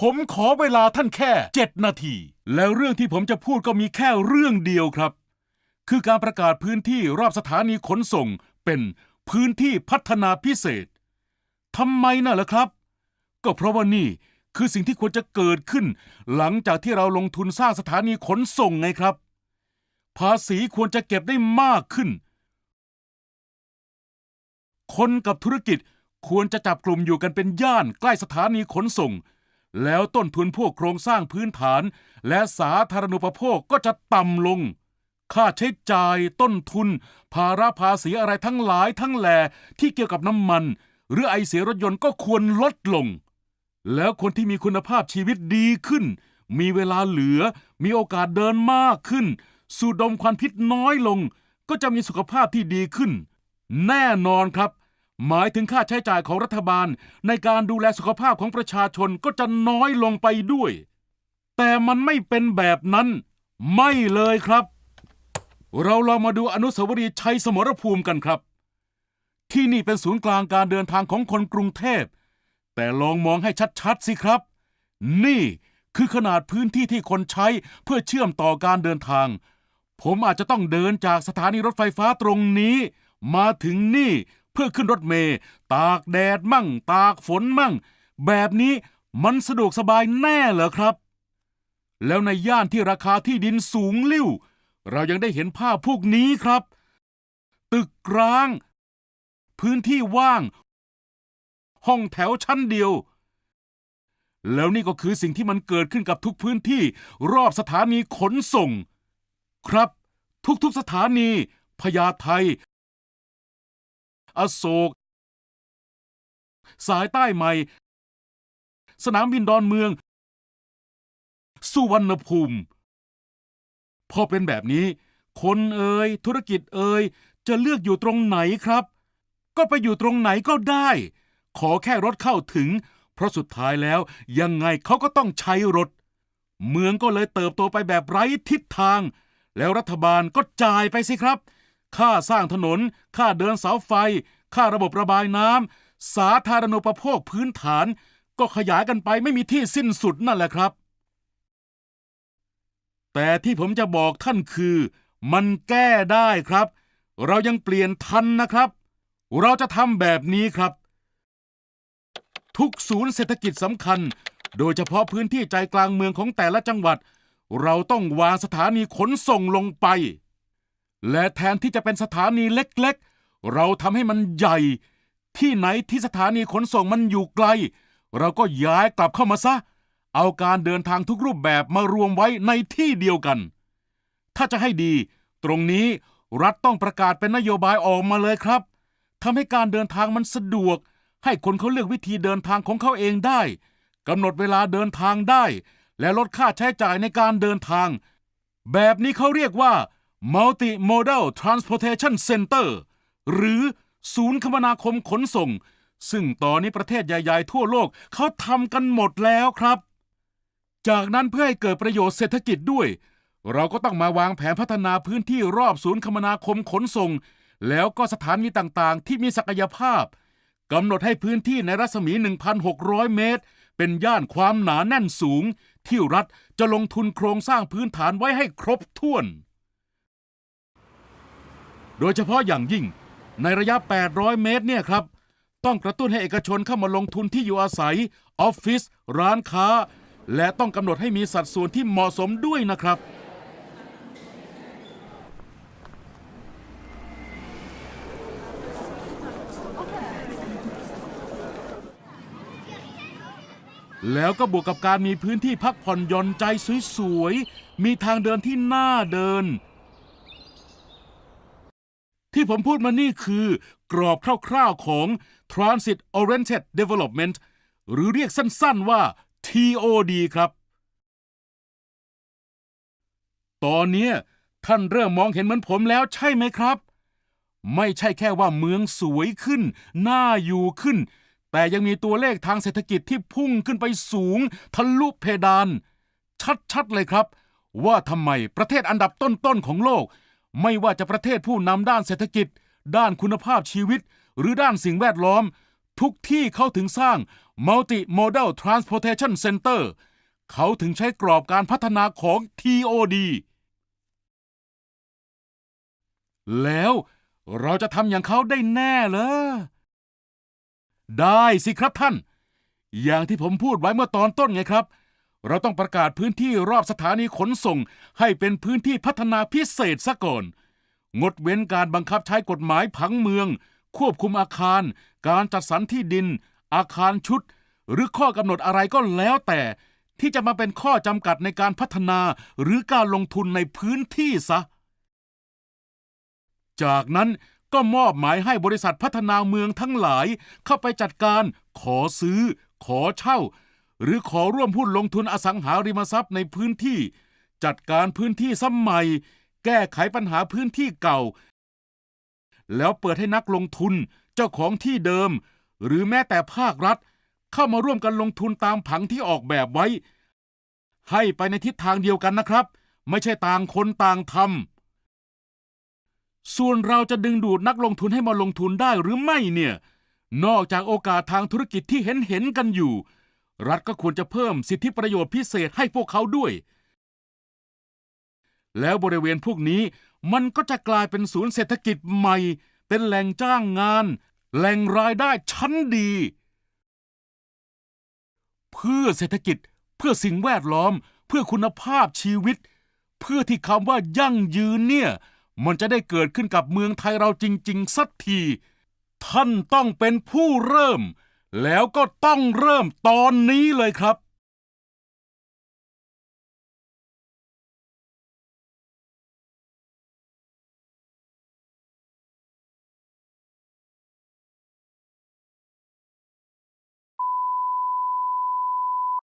ผมขอเวลาท่านแค่7 นาที แล้วเรื่องที่ผมจะพูดก็มีแค่เรื่องเดียวครับคือการประกาศพื้นที่รอบสถานีขนส่งเป็นพื้นที่พัฒนาพิเศษทำไมน่ะล่ะครับก็เพราะว่านี่คือสิ่งที่ควรจะเกิดขึ้นหลังจากที่เราลงทุนสร้างสถานีขนส่งไงครับภาษีควรจะเก็บได้มากขึ้นคนกับธุรกิจควรจะจับกลุ่มอยู่กันเป็นย่านใกล้สถานีขนส่งแล้วต้นทุนพวกโครงสร้างพื้นฐานและสาธารณูปโภคก็จะต่ำลงค่าใช้จ่ายต้นทุนภาระภาษีอะไรทั้งหลายทั้งแหล่ที่เกี่ยวกับน้ำมันหรือไอเสียรถยนต์ก็ควรลดลงแล้วคนที่มีคุณภาพชีวิตดีขึ้นมีเวลาเหลือมีโอกาสเดินมากขึ้นสูดดมควันพิษน้อยลงก็จะมีสุขภาพที่ดีขึ้นแน่นอนครับหมายถึงค่าใช้จ่ายของรัฐบาลในการดูแลสุขภาพของประชาชนก็จะน้อยลงไปด้วยแต่มันไม่เป็นแบบนั้นไม่เลยครับเราลองมาดูอนุสาวรีย์ชัยสมรภูมิกันครับที่นี่เป็นศูนย์กลางการเดินทางของคนกรุงเทพแต่ลองมองให้ชัดๆสิครับนี่คือขนาดพื้นที่ที่คนใช้เพื่อเชื่อมต่อการเดินทางผมอาจจะต้องเดินจากสถานีรถไฟฟ้าตรงนี้มาถึงนี่เพื่อขึ้นรถเมล์ตากแดดมั่งตากฝนมั่งแบบนี้มันสะดวกสบายแน่เหรอครับแล้วในย่านที่ราคาที่ดินสูงลิ่วเรายังได้เห็นภาพพวกนี้ครับตึกร้างพื้นที่ว่างห้องแถวชั้นเดียวแล้วนี่ก็คือสิ่งที่มันเกิดขึ้นกับทุกพื้นที่รอบสถานีขนส่งครับทุกๆสถานีพญาไทอโศกสายใต้ใหม่สนามบินดอนเมืองสุวรรณภูมิพอเป็นแบบนี้คนธุรกิจจะเลือกอยู่ตรงไหนครับก็ไปอยู่ตรงไหนก็ได้ขอแค่รถเข้าถึงเพราะสุดท้ายแล้วยังไงเขาก็ต้องใช้รถเมืองก็เลยเติบโตไปแบบไร้ทิศทางแล้วรัฐบาลก็จ่ายไปสิครับค่าสร้างถนนค่าเดินเสาไฟค่าระบบระบายน้ำสาธารณูปโภคพื้นฐานก็ขยายกันไปไม่มีที่สิ้นสุดนั่นแหละครับแต่ที่ผมจะบอกท่านคือมันแก้ได้ครับเรายังเปลี่ยนทันนะครับเราจะทำแบบนี้ครับทุกศูนย์เศรษฐกิจสำคัญโดยเฉพาะพื้นที่ใจกลางเมืองของแต่ละจังหวัดเราต้องวางสถานีขนส่งลงไปและแทนที่จะเป็นสถานีเล็กๆเราทำให้มันใหญ่ที่ไหนที่สถานีขนส่งมันอยู่ไกลเราก็ย้ายกลับเข้ามาซะเอาการเดินทางทุกรูปแบบมารวมไว้ในที่เดียวกันถ้าจะให้ดีตรงนี้รัฐต้องประกาศเป็นนโยบายออกมาเลยครับทำให้การเดินทางมันสะดวกให้คนเขาเลือกวิธีเดินทางของเขาเองได้กำหนดเวลาเดินทางได้และลดค่าใช้จ่ายในการเดินทางแบบนี้เขาเรียกว่า Multimodal Transportation Center หรือศูนย์คมนาคมขนส่งซึ่งตอนนี้ประเทศใหญ่ๆทั่วโลกเขาทำกันหมดแล้วครับจากนั้นเพื่อให้เกิดประโยชน์เศรษฐกิจด้วยเราก็ต้องมาวางแผนพัฒนาพื้นที่รอบศูนย์คมนาคมขนส่งแล้วก็สถานีต่างๆที่มีศักยภาพกำหนดให้พื้นที่ในรัศมี 1,600 เมตรเป็นย่านความหนาแน่นสูงที่รัฐจะลงทุนโครงสร้างพื้นฐานไว้ให้ครบถ้วนโดยเฉพาะอย่างยิ่งในระยะ 800 เมตรเนี่ยครับต้องกระตุ้นให้เอกชนเข้ามาลงทุนที่อยู่อาศัยออฟฟิศร้านค้าและต้องกำหนดให้มีสัดส่วนที่เหมาะสมด้วยนะครับแล้วก็บวกกับการมีพื้นที่พักผ่อนหย่อนใจสวยๆมีทางเดินที่น่าเดินที่ผมพูดมานี่คือกรอบคร่าวๆของ Transit Oriented Development หรือเรียกสั้นๆว่า TOD ครับตอนนี้ท่านเริ่มมองเห็นเหมือนผมแล้วใช่ไหมครับไม่ใช่แค่ว่าเมืองสวยขึ้นน่าอยู่ขึ้นแต่ยังมีตัวเลขทางเศรษฐกิจที่พุ่งขึ้นไปสูงทะลุเพดานชัดๆเลยครับว่าทำไมประเทศอันดับต้นๆของโลกไม่ว่าจะประเทศผู้นำด้านเศรษฐกิจด้านคุณภาพชีวิตหรือด้านสิ่งแวดล้อม ทุกที่เขาถึงสร้าง Multi-Modal Transportation Center เขาถึงใช้กรอบการพัฒนาของ TOD แล้วเราจะทำอย่างเขาได้แน่เหรอได้สิครับท่านอย่างที่ผมพูดไว้เมื่อตอนต้นไงครับเราต้องประกาศพื้นที่รอบสถานีขนส่งให้เป็นพื้นที่พัฒนาพิเศษซะก่อนงดเว้นการบังคับใช้กฎหมายผังเมืองควบคุมอาคารการจัดสรรที่ดินอาคารชุดหรือข้อกำหนดอะไรก็แล้วแต่ที่จะมาเป็นข้อจำกัดในการพัฒนาหรือการลงทุนในพื้นที่ซะจากนั้นก็มอบหมายให้บริษัทพัฒนาเมืองทั้งหลายเข้าไปจัดการขอซื้อขอเช่าหรือขอร่วมหุ้นลงทุนอสังหาริมทรัพย์ในพื้นที่จัดการพื้นที่ซ้ำใหม่แก้ไขปัญหาพื้นที่เก่าแล้วเปิดให้นักลงทุนเจ้าของที่เดิมหรือแม้แต่ภาครัฐเข้ามาร่วมกันลงทุนตามผังที่ออกแบบไว้ให้ไปในทิศทางเดียวกันนะครับไม่ใช่ต่างคนต่างทำส่วนเราจะดึงดูดนักลงทุนให้มาลงทุนได้หรือไม่เนี่ยนอกจากโอกาสทางธุรกิจที่เห็นกันอยู่รัฐก็ควรจะเพิ่มสิทธิประโยชน์พิเศษให้พวกเขาด้วยแล้วบริเวณพวกนี้มันก็จะกลายเป็นศูนย์เศรษฐกิจใหม่เป็นแหล่งจ้างงานแหล่งรายได้ชั้นดีเพื่อเศรษฐกิจเพื่อสิ่งแวดล้อมเพื่อคุณภาพชีวิตเพื่อที่คำว่ายั่งยืนเนี่ยมันจะได้เกิดขึ้นกับเมืองไทยเราจริงๆสักทีท่านต้องเป็นผู้เริ่มแล้วก็ต้องเริ่มตอนนี้เลยครับ